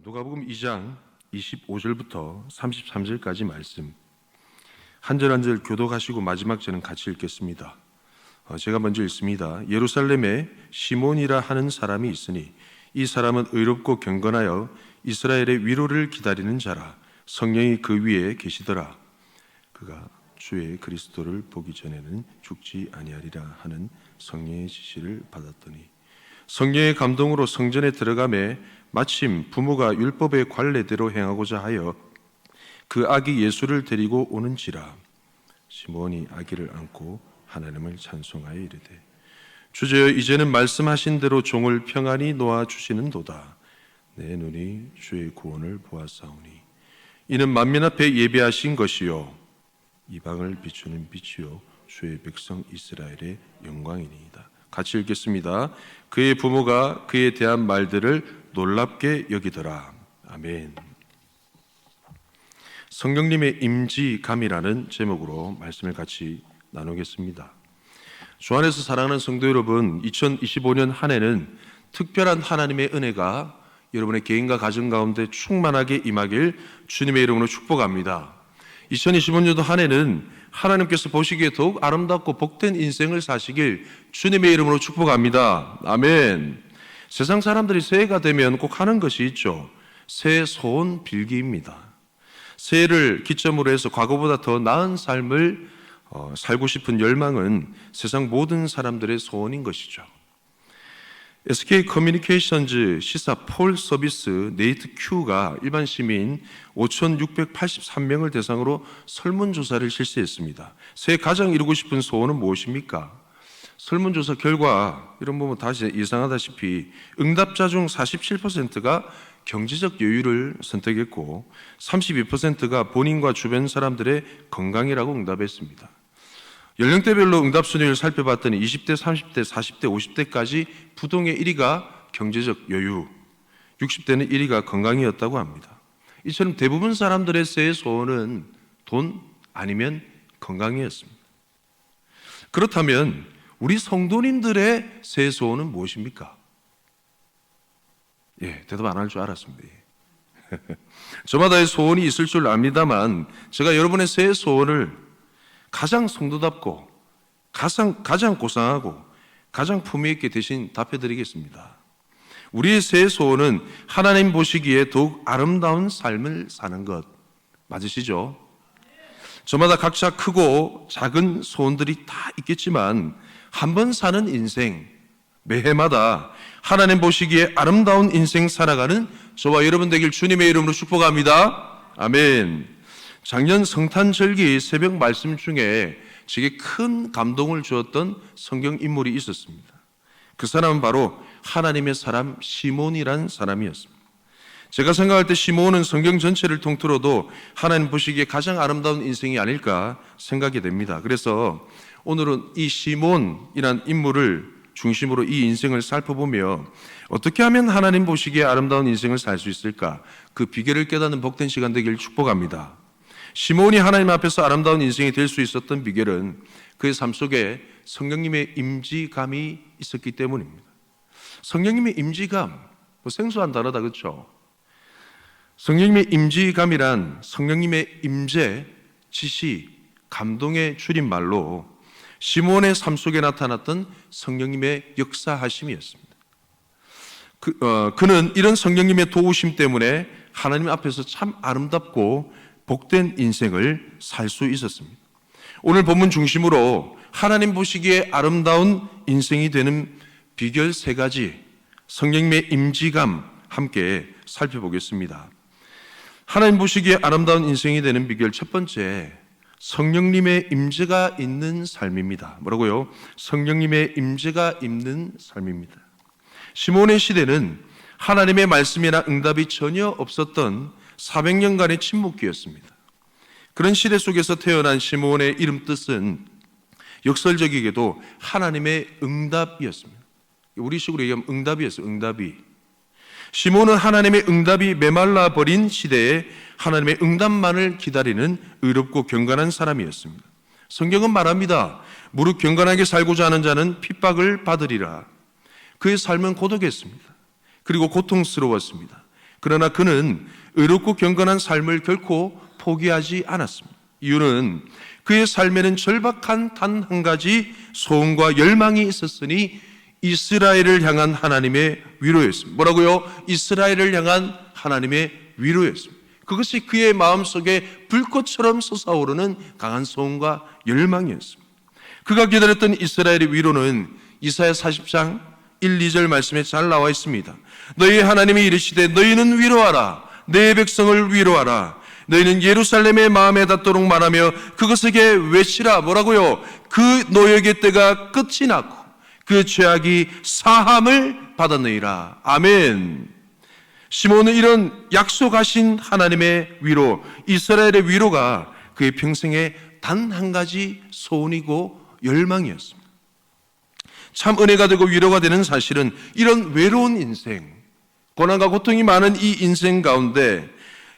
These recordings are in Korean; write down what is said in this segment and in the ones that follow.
누가복음 2장 25절부터 33절까지 말씀 한 절 한 절 교독하시고 마지막 절은 같이 읽겠습니다. 제가 먼저 읽습니다. 예루살렘에 시몬이라 하는 사람이 있으니 이 사람은 의롭고 경건하여 이스라엘의 위로를 기다리는 자라. 성령이 그 위에 계시더라. 그가 주의 그리스도를 보기 전에는 죽지 아니하리라 하는 성령의 지시를 받았더니 성령의 감동으로 성전에 들어가매 마침 부모가 율법의 관례대로 행하고자 하여 그 아기 예수를 데리고 오는지라. 시몬이 아기를 안고 하나님을 찬송하여 이르되 주제여 이제는 말씀하신 대로 종을 평안히 놓아 주시는도다. 내 눈이 주의 구원을 보았사오니 이는 만민 앞에 예비하신 것이요 이방을 비추는 빛이요 주의 백성 이스라엘의 영광이니이다. 같이 읽겠습니다. 그의 부모가 그에 대한 말들을 놀랍게 여기더라. 아멘. 성령님의 임지감이라는 제목으로 말씀을 같이 나누겠습니다. 주 안에서 사랑하는 성도 여러분, 2025년 한 해는 특별한 하나님의 은혜가 여러분의 개인과 가정 가운데 충만하게 임하길 주님의 이름으로 축복합니다. 2025년도 한 해는 하나님께서 보시기에 더욱 아름답고 복된 인생을 사시길 주님의 이름으로 축복합니다. 아멘. 세상 사람들이 새해가 되면 꼭 하는 것이 있죠. 새해 소원 빌기입니다. 새해를 기점으로 해서 과거보다 더 나은 삶을 살고 싶은 열망은 세상 모든 사람들의 소원인 것이죠. SK 커뮤니케이션즈 시사 폴 서비스 네이트 큐가 일반 시민 5,683명을 대상으로 설문조사를 실시했습니다. 새해 가장 이루고 싶은 소원은 무엇입니까? 설문조사 결과 이런 부분 다시 예상하다시피 응답자 중 47%가 경제적 여유를 선택했고 32%가 본인과 주변 사람들의 건강이라고 응답했습니다. 연령대별로 응답 순위를 살펴봤더니 20대, 30대, 40대, 50대까지 부동의 1위가 경제적 여유, 60대는 1위가 건강이었다고 합니다. 이처럼 대부분 사람들의 새해 소원은 돈 아니면 건강이었습니다. 그렇다면 우리 성도님들의 새해 소원은 무엇입니까? 대답 안 할 줄 알았습니다. 저마다의 소원이 있을 줄 압니다만 제가 여러분의 새해 소원을 가장 성도답고 가장 고상하고 가장 품위 있게 대신 답해드리겠습니다. 우리의 새해 소원은 하나님 보시기에 더욱 아름다운 삶을 사는 것 맞으시죠? 저마다 각자 크고 작은 소원들이 다 있겠지만 한 번 사는 인생, 매해마다 하나님 보시기에 아름다운 인생 살아가는 저와 여러분 되길 주님의 이름으로 축복합니다. 아멘. 작년 성탄절기 새벽 말씀 중에 제게 큰 감동을 주었던 성경 인물이 있었습니다. 그 사람은 바로 하나님의 사람 시몬이란 사람이었습니다. 제가 생각할 때 시몬은 성경 전체를 통틀어도 하나님 보시기에 가장 아름다운 인생이 아닐까 생각이 됩니다. 그래서 오늘은 이 시몬이란 인물을 중심으로 이 인생을 살펴보며 어떻게 하면 하나님 보시기에 아름다운 인생을 살 수 있을까? 그 비결을 깨닫는 복된 시간 되기를 축복합니다. 시몬이 하나님 앞에서 아름다운 인생이 될 수 있었던 비결은 그의 삶 속에 성령님의 임지감이 있었기 때문입니다. 성령님의 임지감, 생소한 단어다, 그렇죠? 성령님의 임지감이란 성령님의 임재, 지시, 감동의 줄임말로 시몬의 삶 속에 나타났던 성령님의 역사하심이었습니다. 그는 이런 성령님의 도우심 때문에 하나님 앞에서 참 아름답고 복된 인생을 살 수 있었습니다. 오늘 본문 중심으로 하나님 보시기에 아름다운 인생이 되는 비결 3가지, 성령님의 임지감 함께 살펴보겠습니다. 하나님 보시기에 아름다운 인생이 되는 비결 첫 번째, 성령님의 임재가 있는 삶입니다. 뭐라고요? 성령님의 임재가 있는 삶입니다. 시몬의 시대는 하나님의 말씀이나 응답이 전혀 없었던 400년간의 침묵기였습니다. 그런 시대 속에서 태어난 시몬의 이름 뜻은 역설적이게도 하나님의 응답이었습니다. 우리식으로 얘기하면 응답이었어요. 응답이. 시몬은 하나님의 응답이 메말라 버린 시대에 하나님의 응답만을 기다리는 의롭고 경건한 사람이었습니다. 성경은 말합니다. 무릇 경건하게 살고자 하는 자는 핍박을 받으리라. 그의 삶은 고독했습니다. 그리고 고통스러웠습니다. 그러나 그는 의롭고 경건한 삶을 결코 포기하지 않았습니다. 이유는 그의 삶에는 절박한 단 한 가지 소원과 열망이 있었으니 이스라엘을 향한 하나님의 위로였습니다. 뭐라고요? 이스라엘을 향한 하나님의 위로였습니다. 그것이 그의 마음속에 불꽃처럼 솟아오르는 강한 소원과 열망이었습니다. 그가 기다렸던 이스라엘의 위로는 이사야 40장 1, 2절 말씀에 잘 나와 있습니다. 너희 하나님이 이르시되 너희는 위로하라. 내 백성을 위로하라. 너희는 예루살렘의 마음에 닿도록 말하며 그것에게 외치라. 뭐라고요? 그 노역의 때가 끝이 났고 그 죄악이 사함을 받았느니라. 아멘. 시몬은 이런 약속하신 하나님의 위로, 이스라엘의 위로가 그의 평생의 단 한 가지 소원이고 열망이었습니다. 참 은혜가 되고 위로가 되는 사실은 이런 외로운 인생, 고난과 고통이 많은 이 인생 가운데,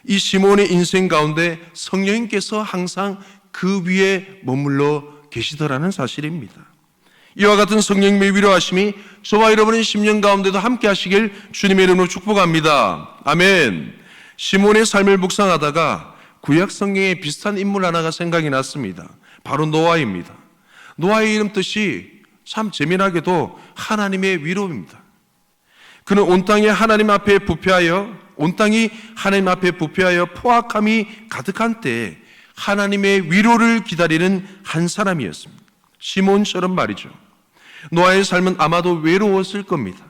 이 시몬의 인생 가운데 성령님께서 항상 그 위에 머물러 계시더라는 사실입니다. 이와 같은 성령님의 위로하심이 저와 여러분의 10년 가운데도 함께 하시길 주님의 이름으로 축복합니다. 아멘. 시몬의 삶을 묵상하다가 구약 성경에 비슷한 인물 하나가 생각이 났습니다. 바로 노아입니다. 노아의 이름 뜻이 참 재미나게도 하나님의 위로입니다. 그는 온 땅이 하나님 앞에 부패하여 포악함이 가득한 때에 하나님의 위로를 기다리는 한 사람이었습니다. 시몬처럼 말이죠. 노아의 삶은 아마도 외로웠을 겁니다.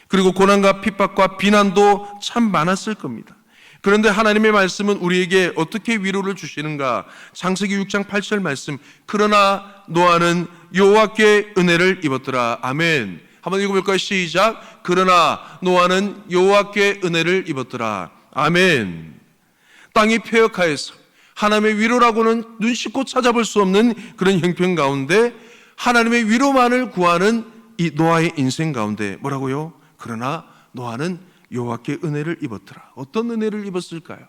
그리고 고난과 핍박과 비난도 참 많았을 겁니다. 그런데 하나님의 말씀은 우리에게 어떻게 위로를 주시는가? 창세기 6장 8절 말씀. 그러나 노아는 여호와께 은혜를 입었더라. 아멘. 한번 읽어볼까요? 시작. 그러나 노아는 여호와께 은혜를 입었더라. 아멘. 땅이 폐역하여서 하나님의 위로라고는 눈 씻고 찾아볼 수 없는 그런 형편 가운데 하나님의 위로만을 구하는 이 노아의 인생 가운데 뭐라고요? 그러나 노아는 여호와께 은혜를 입었더라. 어떤 은혜를 입었을까요?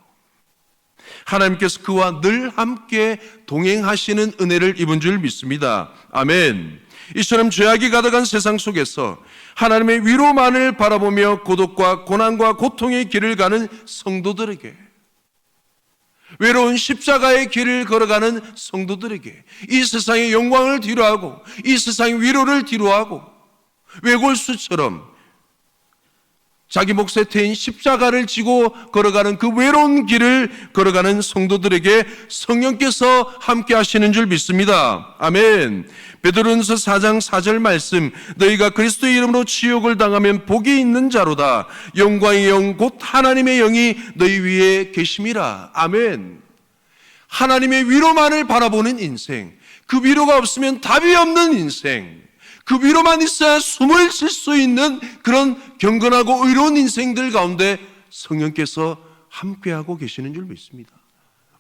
하나님께서 그와 늘 함께 동행하시는 은혜를 입은 줄 믿습니다. 아멘. 이처럼 죄악이 가득한 세상 속에서 하나님의 위로만을 바라보며 고독과 고난과 고통의 길을 가는 성도들에게, 외로운 십자가의 길을 걸어가는 성도들에게 이 세상의 영광을 뒤로하고 이 세상의 위로를 뒤로하고 외골수처럼 자기 몫에 태인 십자가를 지고 걸어가는 그 외로운 길을 걸어가는 성도들에게 성령께서 함께 하시는 줄 믿습니다. 아멘. 베드로전서 4장 4절 말씀. 너희가 그리스도의 이름으로 치욕을 당하면 복이 있는 자로다. 영광의 영 곧 하나님의 영이 너희 위에 계심이라. 아멘. 하나님의 위로만을 바라보는 인생, 그 위로가 없으면 답이 없는 인생, 그 위로만 있어야 숨을 쉴 수 있는 그런 경건하고 의로운 인생들 가운데 성령께서 함께하고 계시는 줄 믿습니다.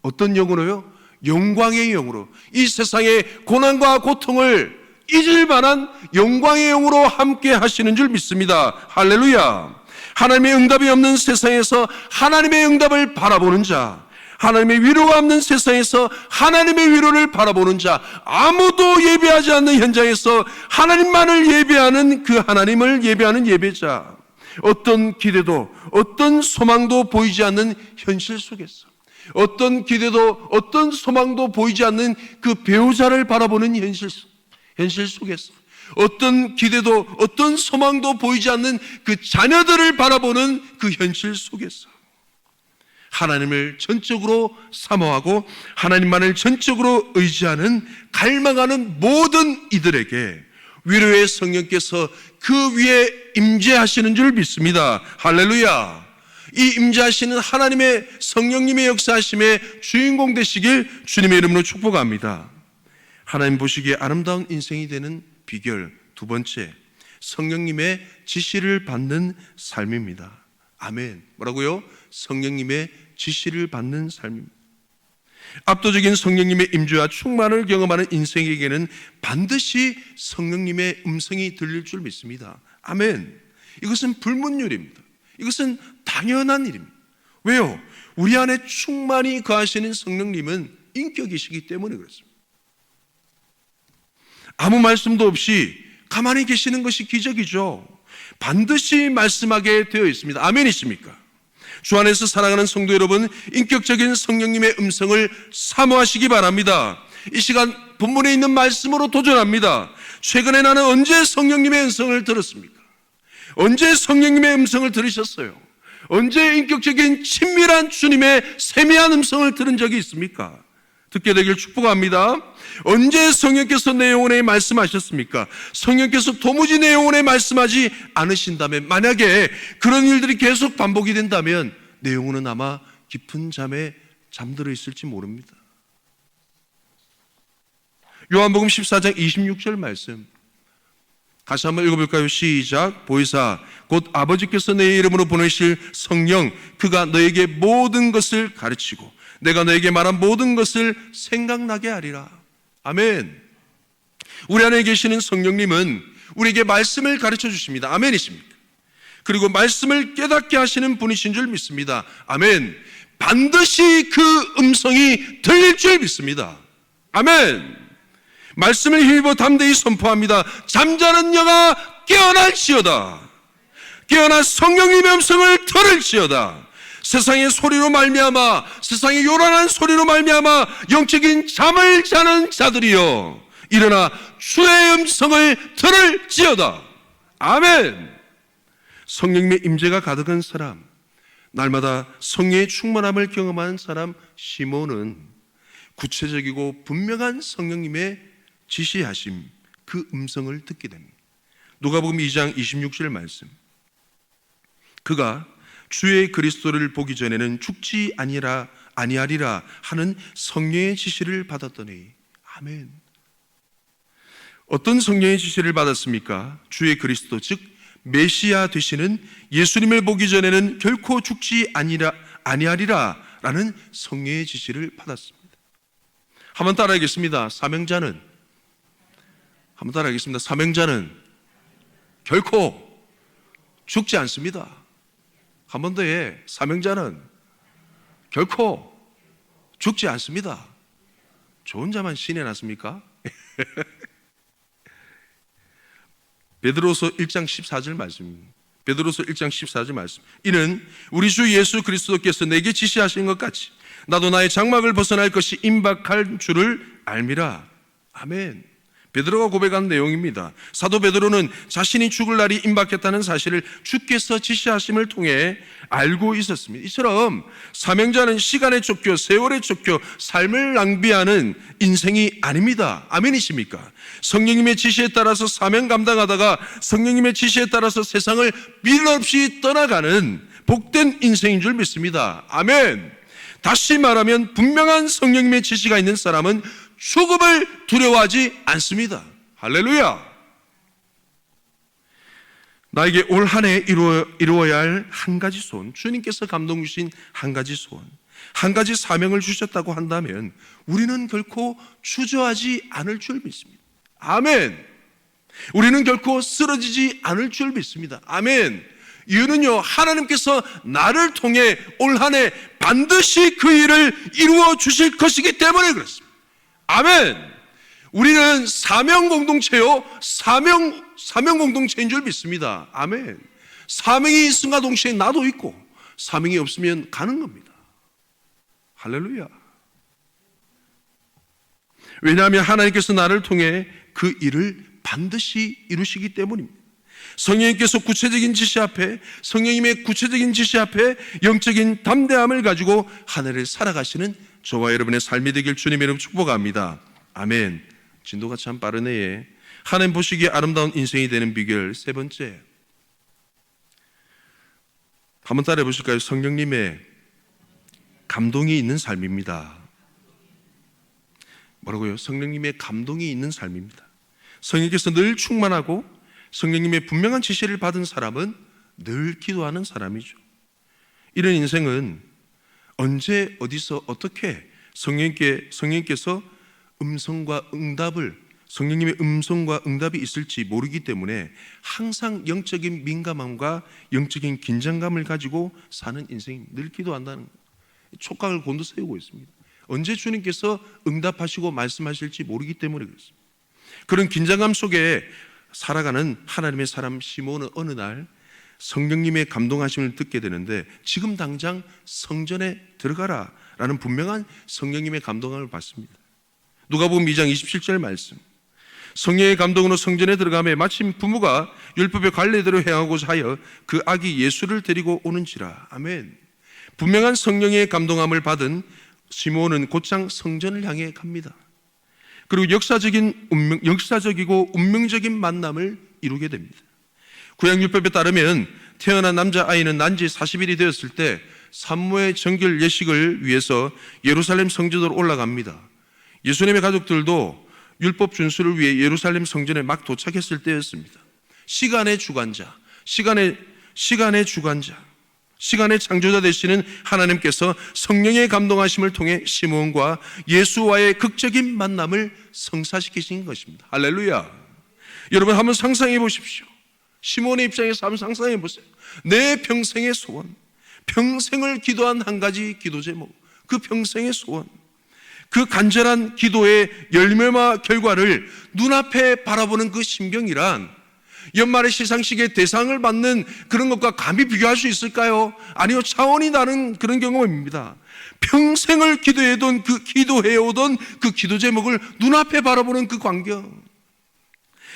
어떤 영으로요? 영광의 영으로, 이 세상의 고난과 고통을 잊을 만한 영광의 영으로 함께 하시는 줄 믿습니다. 할렐루야. 하나님의 응답이 없는 세상에서 하나님의 응답을 바라보는 자, 하나님의 위로가 없는 세상에서 하나님의 위로를 바라보는 자, 아무도 예배하지 않는 현장에서 하나님만을 예배하는 그 하나님을 예배하는 예배자, 어떤 기대도 어떤 소망도 보이지 않는 현실 속에서, 어떤 기대도 어떤 소망도 보이지 않는 그 배우자를 바라보는 현실 속에서, 어떤 기대도 어떤 소망도 보이지 않는 그 자녀들을 바라보는 그 현실 속에서 하나님을 전적으로 사모하고 하나님만을 전적으로 의지하는 갈망하는 모든 이들에게 위로의 성령께서 그 위에 임재하시는 줄 믿습니다. 할렐루야. 이 임재하시는 하나님의 성령님의 역사하심의 주인공 되시길 주님의 이름으로 축복합니다. 하나님 보시기에 아름다운 인생이 되는 비결 두 번째, 성령님의 지시를 받는 삶입니다. 아멘. 뭐라고요? 성령님의 지시를 받는 삶입니다. 압도적인 성령님의 임재와 충만을 경험하는 인생에게는 반드시 성령님의 음성이 들릴 줄 믿습니다. 아멘. 이것은 불문율입니다. 이것은 당연한 일입니다. 왜요? 우리 안에 충만히 거하시는 성령님은 인격이시기 때문에 그렇습니다. 아무 말씀도 없이 가만히 계시는 것이 기적이죠. 반드시 말씀하게 되어 있습니다. 아멘이십니까? 주 안에서 살아가는 성도 여러분, 인격적인 성령님의 음성을 사모하시기 바랍니다. 이 시간 본문에 있는 말씀으로 도전합니다. 최근에 나는 언제 성령님의 음성을 들었습니까? 언제 성령님의 음성을 들으셨어요? 언제 인격적인 친밀한 주님의 세미한 음성을 들은 적이 있습니까? 듣게 되길 축복합니다. 언제 성령께서 내 영혼에 말씀하셨습니까? 성령께서 도무지 내 영혼에 말씀하지 않으신다면, 만약에 그런 일들이 계속 반복이 된다면 내 영혼은 아마 깊은 잠에 잠들어 있을지 모릅니다. 요한복음 14장 26절 말씀 다시 한번 읽어볼까요? 시작. 보이사 곧 아버지께서 내 이름으로 보내실 성령, 그가 너에게 모든 것을 가르치고 내가 너에게 말한 모든 것을 생각나게 하리라. 아멘. 우리 안에 계시는 성령님은 우리에게 말씀을 가르쳐 주십니다. 아멘이십니까? 그리고 말씀을 깨닫게 하시는 분이신 줄 믿습니다. 아멘. 반드시 그 음성이 들릴 줄 믿습니다. 아멘. 말씀을 힘입어 담대히 선포합니다. 잠자는 영아 깨어날지어다. 깨어나 성령님의 음성을 들을지어다. 세상의 소리로 말미암아, 세상의 요란한 소리로 말미암아 영적인 잠을 자는 자들이여 일어나 주의 음성을 들을지어다. 아멘. 성령님의 임재가 가득한 사람, 날마다 성령의 충만함을 경험하는 사람 시몬은 구체적이고 분명한 성령님의 지시하심, 그 음성을 듣게 됩니다. 누가복음 2장 26절 말씀, 그가 주의 그리스도를 보기 전에는 죽지 아니하리라 하는 성령의 지시를 받았더니. 아멘. 어떤 성령의 지시를 받았습니까? 주의 그리스도, 즉 메시아 되시는 예수님을 보기 전에는 결코 죽지 아니하리라 라는 성령의 지시를 받았습니다. 한번 따라하겠습니다. 사명자는 결코 죽지 않습니다. 한 번 더 해. 사명자는 결코 죽지 않습니다. 저 혼자만 신이 났습니까? 베드로서 1장 14절 말씀입니다. 베드로서 1장 14절 말씀. 이는 우리 주 예수 그리스도께서 내게 지시하신 것 같이 나도 나의 장막을 벗어날 것이 임박할 줄을 알미라. 아멘. 베드로가 고백한 내용입니다. 사도 베드로는 자신이 죽을 날이 임박했다는 사실을 주께서 지시하심을 통해 알고 있었습니다. 이처럼 사명자는 시간에 쫓겨 세월에 쫓겨 삶을 낭비하는 인생이 아닙니다. 아멘이십니까? 성령님의 지시에 따라서 사명 감당하다가 성령님의 지시에 따라서 세상을 미련 없이 떠나가는 복된 인생인 줄 믿습니다. 아멘. 다시 말하면 분명한 성령님의 지시가 있는 사람은 죽음을 두려워하지 않습니다. 할렐루야. 나에게 올 한 해 이루어야 할 한 가지 소원, 주님께서 감동 주신 한 가지 소원, 한 가지 사명을 주셨다고 한다면 우리는 결코 주저하지 않을 줄 믿습니다. 아멘. 우리는 결코 쓰러지지 않을 줄 믿습니다. 아멘. 이유는요, 하나님께서 나를 통해 올 한 해 반드시 그 일을 이루어 주실 것이기 때문에 그렇습니다. 아멘. 우리는 사명 공동체요, 사명 공동체인 줄 믿습니다. 아멘. 사명이 있음과 동시에 나도 있고 사명이 없으면 가는 겁니다. 할렐루야. 왜냐하면 하나님께서 나를 통해 그 일을 반드시 이루시기 때문입니다. 성령님께서 구체적인 지시 앞에, 성령님의 구체적인 지시 앞에 영적인 담대함을 가지고 한 해를 살아가시는 저와 여러분의 삶이 되길 주님의 이름으로 축복합니다. 아멘. 진도가 참 빠르네. 하나님 보시기에 아름다운 인생이 되는 비결 세 번째, 한번 따라해 보실까요? 성령님의 감동이 있는 삶입니다. 뭐라고요? 성령님의 감동이 있는 삶입니다. 성령께서 늘 충만하고 성령님의 분명한 지시를 받은 사람은 늘 기도하는 사람이죠. 이런 인생은 언제 어디서 어떻게 성령께서 성령님의 음성과 응답이 있을지 모르기 때문에 항상 영적인 민감함과 영적인 긴장감을 가지고 사는 인생이 늘 기도한다는 거예요. 촉각을 곤두세우고 있습니다. 언제 주님께서 응답하시고 말씀하실지 모르기 때문에 그렇습니다. 그런 긴장감 속에 살아가는 하나님의 사람 시몬은 어느 날 성령님의 감동하심을 듣게 되는데 지금 당장 성전에 들어가라 라는 분명한 성령님의 감동함을 받습니다. 누가복음 2장 27절 말씀. 성령의 감동으로 성전에 들어가매 마침 부모가 율법의 관례대로 행하고자 하여 그 아기 예수를 데리고 오는지라. 아멘. 분명한 성령의 감동함을 받은 시므온은 곧장 성전을 향해 갑니다. 그리고 역사적이고 운명적인 만남을 이루게 됩니다. 구약율법에 따르면 태어난 남자아이는 난지 40일이 되었을 때 산모의 정결 예식을 위해서 예루살렘 성전으로 올라갑니다. 예수님의 가족들도 율법 준수를 위해 예루살렘 성전에 막 도착했을 때였습니다. 시간의 주관자, 시간의 창조자 되시는 하나님께서 성령의 감동하심을 통해 시므온과 예수와의 극적인 만남을 성사시키신 것입니다. 할렐루야. 여러분 한번 상상해 보십시오. 시므온의 입장에서 한번 상상해 보세요. 내 평생의 소원, 평생을 기도한 한 가지 기도 제목, 그 평생의 소원, 그 간절한 기도의 열매와 결과를 눈앞에 바라보는 그 심경이란 연말의 시상식의 대상을 받는 그런 것과 감히 비교할 수 있을까요? 아니요, 차원이 다른 그런 경험입니다. 평생을 기도해오던 그 기도 제목을 눈앞에 바라보는 그 광경.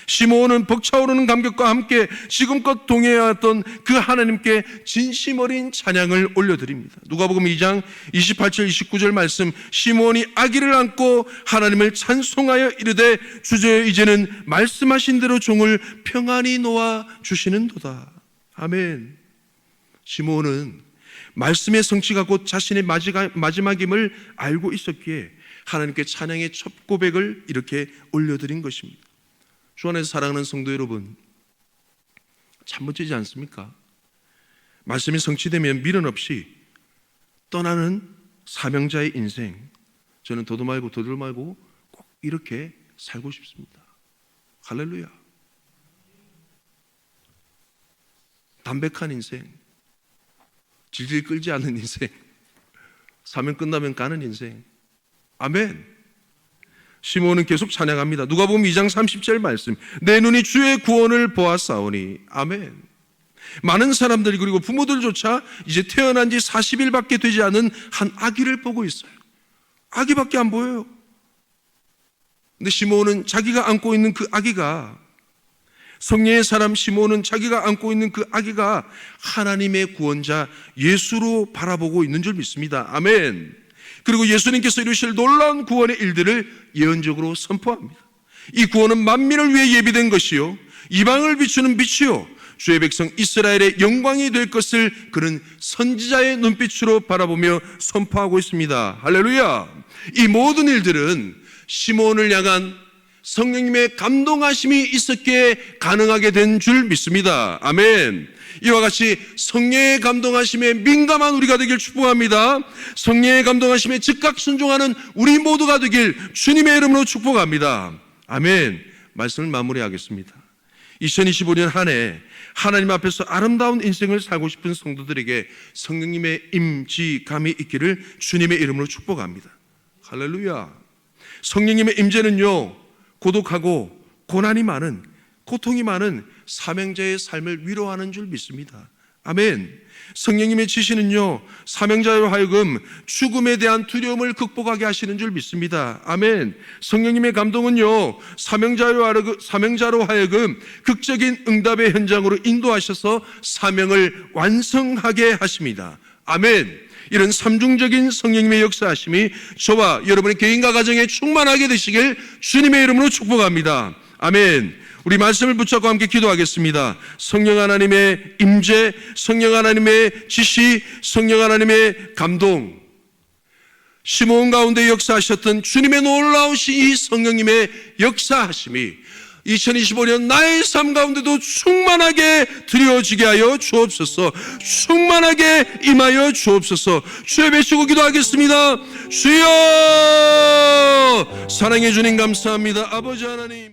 시므온은 벅차오르는 감격과 함께 지금껏 동행해왔던 그 하나님께 진심 어린 찬양을 올려드립니다. 누가복음 2장 28절 29절 말씀. 시므온이 아기를 안고 하나님을 찬송하여 이르되 주제여 이제는 말씀하신 대로 종을 평안히 놓아 주시는도다. 아멘. 시므온은 말씀의 성취가 곧 자신의 마지막임을 알고 있었기에 하나님께 찬양의 첫 고백을 이렇게 올려드린 것입니다. 주 안에서 사랑하는 성도 여러분, 참 멋지지 않습니까? 말씀이 성취되면 미련 없이 떠나는 사명자의 인생, 저는 더도 말고 꼭 이렇게 살고 싶습니다. 할렐루야. 담백한 인생, 질질 끌지 않는 인생, 사명 끝나면 가는 인생. 아멘. 시므온은 계속 찬양합니다. 누가복음 2장 30절 말씀. 내 눈이 주의 구원을 보았사오니. 아멘. 많은 사람들이 그리고 부모들조차 이제 태어난 지 40일밖에 되지 않은 한 아기를 보고 있어요. 아기밖에 안 보여요. 근데 시므온은 자기가 안고 있는 그 아기가, 성령의 사람 시므온은 자기가 안고 있는 그 아기가 하나님의 구원자 예수로 바라보고 있는 줄 믿습니다. 아멘. 그리고 예수님께서 이루실 놀라운 구원의 일들을 예언적으로 선포합니다. 이 구원은 만민을 위해 예비된 것이요 이방을 비추는 빛이요 주의 백성 이스라엘의 영광이 될 것을 그는 선지자의 눈빛으로 바라보며 선포하고 있습니다. 할렐루야. 이 모든 일들은 시므온을 향한 성령님의 감동하심이 있었기에 가능하게 된 줄 믿습니다. 아멘. 이와 같이 성령의 감동하심에 민감한 우리가 되길 축복합니다. 성령의 감동하심에 즉각 순종하는 우리 모두가 되길 주님의 이름으로 축복합니다. 아멘. 말씀을 마무리하겠습니다. 2025년 한 해 하나님 앞에서 아름다운 인생을 살고 싶은 성도들에게 성령님의 임지감이 있기를 주님의 이름으로 축복합니다. 할렐루야. 성령님의 임재는요, 고독하고 고난이 많은, 고통이 많은 사명자의 삶을 위로하는 줄 믿습니다. 아멘. 성령님의 지시는요, 사명자로 하여금 죽음에 대한 두려움을 극복하게 하시는 줄 믿습니다. 아멘. 성령님의 감동은요, 사명자로 하여금 극적인 응답의 현장으로 인도하셔서 사명을 완성하게 하십니다. 아멘. 이런 삼중적인 성령님의 역사하심이 저와 여러분의 개인과 가정에 충만하게 되시길 주님의 이름으로 축복합니다. 아멘. 우리 말씀을 붙잡고 함께 기도하겠습니다. 성령 하나님의 임재, 성령 하나님의 지시, 성령 하나님의 감동, 시므온 가운데 역사하셨던 주님의 놀라우신 이 성령님의 역사하심이 2025년 나의 삶 가운데도 충만하게 드려지게 하여 주옵소서. 충만하게 임하여 주옵소서. 주의 배치고 기도하겠습니다. 주여, 사랑해 주님 감사합니다. 아버지 하나님.